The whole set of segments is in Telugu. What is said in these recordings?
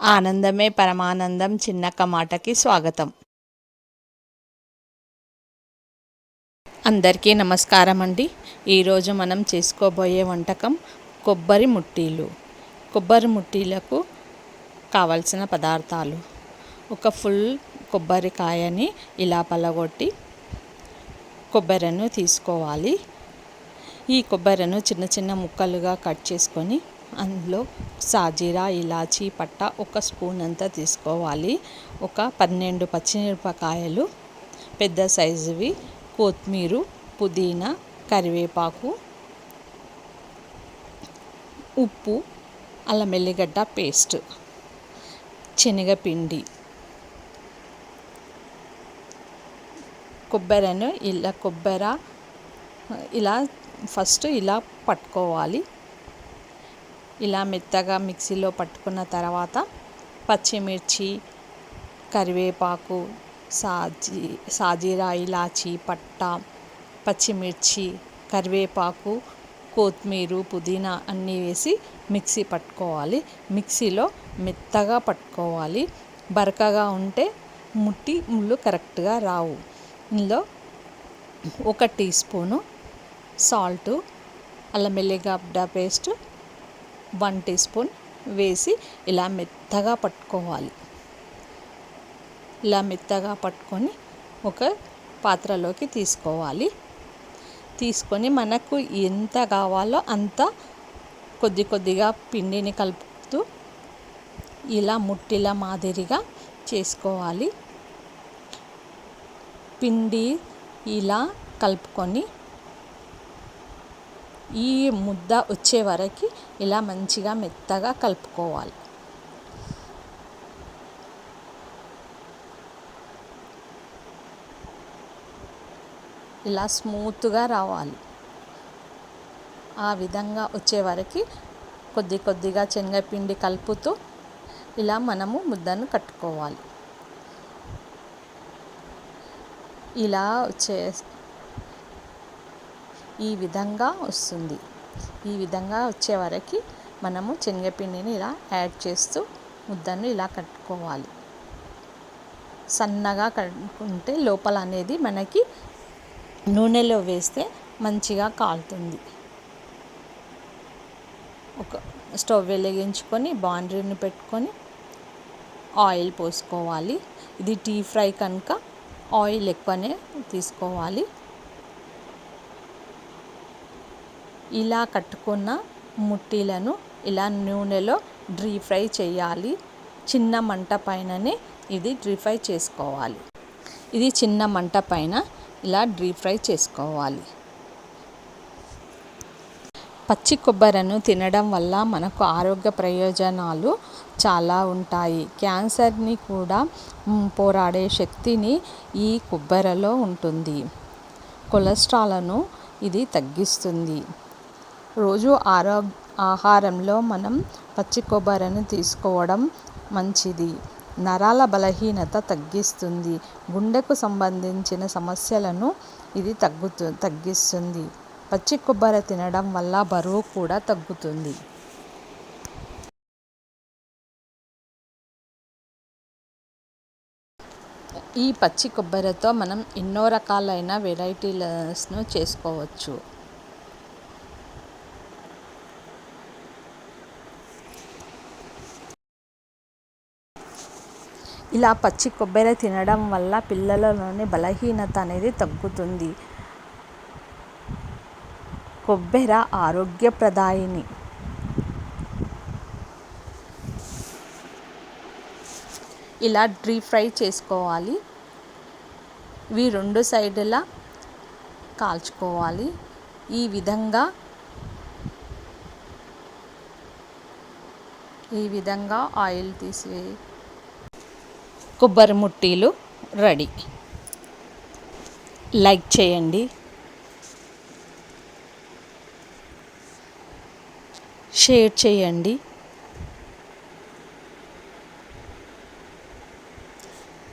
ఆనందమే పరమానందం చిన్నక్క మాటకి స్వాగతం. అందరికీ నమస్కారం అండి. ఈరోజు మనం చేసుకోబోయే వంటకం కొబ్బరి ముట్టీలు. కొబ్బరి ముట్టీలకు కావలసిన పదార్థాలు: ఒక ఫుల్ కొబ్బరికాయని ఇలా పలగొట్టి కొబ్బరిను తీసుకోవాలి. ఈ కొబ్బరిను చిన్న చిన్న ముక్కలుగా కట్ చేసుకొని అందులో సాజీరా, ఇలాచీ, పట్ట ఒక స్పూన్ అంతా తీసుకోవాలి. ఒక 12 పచ్చిమిరపకాయలు పెద్ద సైజువి, కొత్తిమీర, పుదీనా, కరివేపాకు, ఉప్పు, అల్లం వెల్లిగడ్డ పేస్ట్, శనగపిండి. కొబ్బరిను ఇలా ఫస్ట్ ఇలా పట్టుకోవాలి. ఇలా మెత్తగా మిక్సీలో పట్టుకున్న తర్వాత పచ్చిమిర్చి, కరివేపాకు, సాజీరా, ఇలాచీ, పట్ట, పచ్చిమిర్చి, కరివేపాకు, కొత్తిమీర, పుదీనా అన్నీ వేసి మిక్సీ పట్టుకోవాలి. మిక్సీలో మెత్తగా పట్టుకోవాలి. బరకగా ఉంటే ముళ్ళు కరెక్ట్గా రావు. ఇందులో 1 టీ స్పూను సాల్టు, అల్లం వెల్లిగడ్డ పేస్ట్ 1 టీ స్పూన్ వేసి ఇలా మెత్తగా పట్టుకోవాలి. ఇలా మెత్తగా పట్టుకొని ఒక పాత్రలోకి తీసుకోవాలి. తీసుకొని మనకు ఎంత కావాలో అంత కొద్ది కొద్దిగా పిండిని కలుపుతూ ఇలా ముట్టిల మాదిరిగా చేసుకోవాలి. పిండి ఇలా కలుపుకొని ఈ ముద్ద వచ్చే వరకు ఇలా మంచిగా మెత్తగా కలుపుకోవాలి. ఇలా స్మూత్గా రావాలి. ఆ విధంగా వచ్చే వరకు కొద్ది కొద్దిగా శనగపిండి కలుపుతూ ఇలా మనము ముద్దను కట్టుకోవాలి. ఇలా ఈ విధంగా వస్తుంది. ఈ విధంగా వచ్చే వరకు మనము శనగపిండిని ఇలా యాడ్ చేస్తూ ముద్దను ఇలా కట్టుకోవాలి. సన్నగా కట్టుకుంటే లోపల అనేది మనకి నూనెలో వేస్తే మంచిగా కాలుతుంది. ఒక స్టవ్ వెలిగించుకొని బాండ్రీని పెట్టుకొని ఆయిల్ పోసుకోవాలి. ఇది డీప్ ఫ్రై కనుక ఆయిల్ ఎక్కువనే తీసుకోవాలి. ఇలా కట్టుకున్న ముట్టీలను ఇలా నూనెలో డీప్ ఫ్రై చేయాలి. చిన్న మంట పైననే ఇది డీప్ ఫ్రై చేసుకోవాలి. ఇది చిన్న మంట పైన ఇలా డీప్ ఫ్రై చేసుకోవాలి. పచ్చి కొబ్బరిను తినడం వల్ల మనకు ఆరోగ్య ప్రయోజనాలు చాలా ఉంటాయి. క్యాన్సర్ని కూడా పోరాడే శక్తిని ఈ కొబ్బరిలో ఉంటుంది. కొలెస్ట్రాల్ను ఇది తగ్గిస్తుంది. రోజు ఆహారంలో మనం పచ్చి కొబ్బరిని తీసుకోవడం మంచిది. నరాల బలహీనత తగ్గిస్తుంది. గుండెకు సంబంధించిన సమస్యలను ఇది తగ్గిస్తుంది. పచ్చి కొబ్బరి తినడం వల్ల బరువు కూడా తగ్గుతుంది. ఈ పచ్చి కొబ్బరితో మనం ఎన్నో రకాలైన వెరైటీలను చేసుకోవచ్చు. ఇలా పచ్చి కొబ్బరి తినడం వల్ల పిల్లలలోని బలహీనత అనేది తగ్గుతుంది. కొబ్బరి ఆరోగ్యప్రదాయిని. ఇలా డీప్ ఫ్రై చేసుకోవాలి. ఇవి 2 సైడులా కాల్చుకోవాలి. ఈ విధంగా ఆయిల్ తీసి కొబ్బరి ముట్టీలు రెడీ. లైక్ చేయండి, షేర్ చేయండి,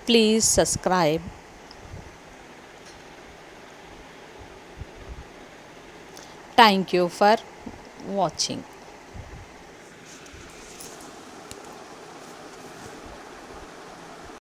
please subscribe. Thank you for watching.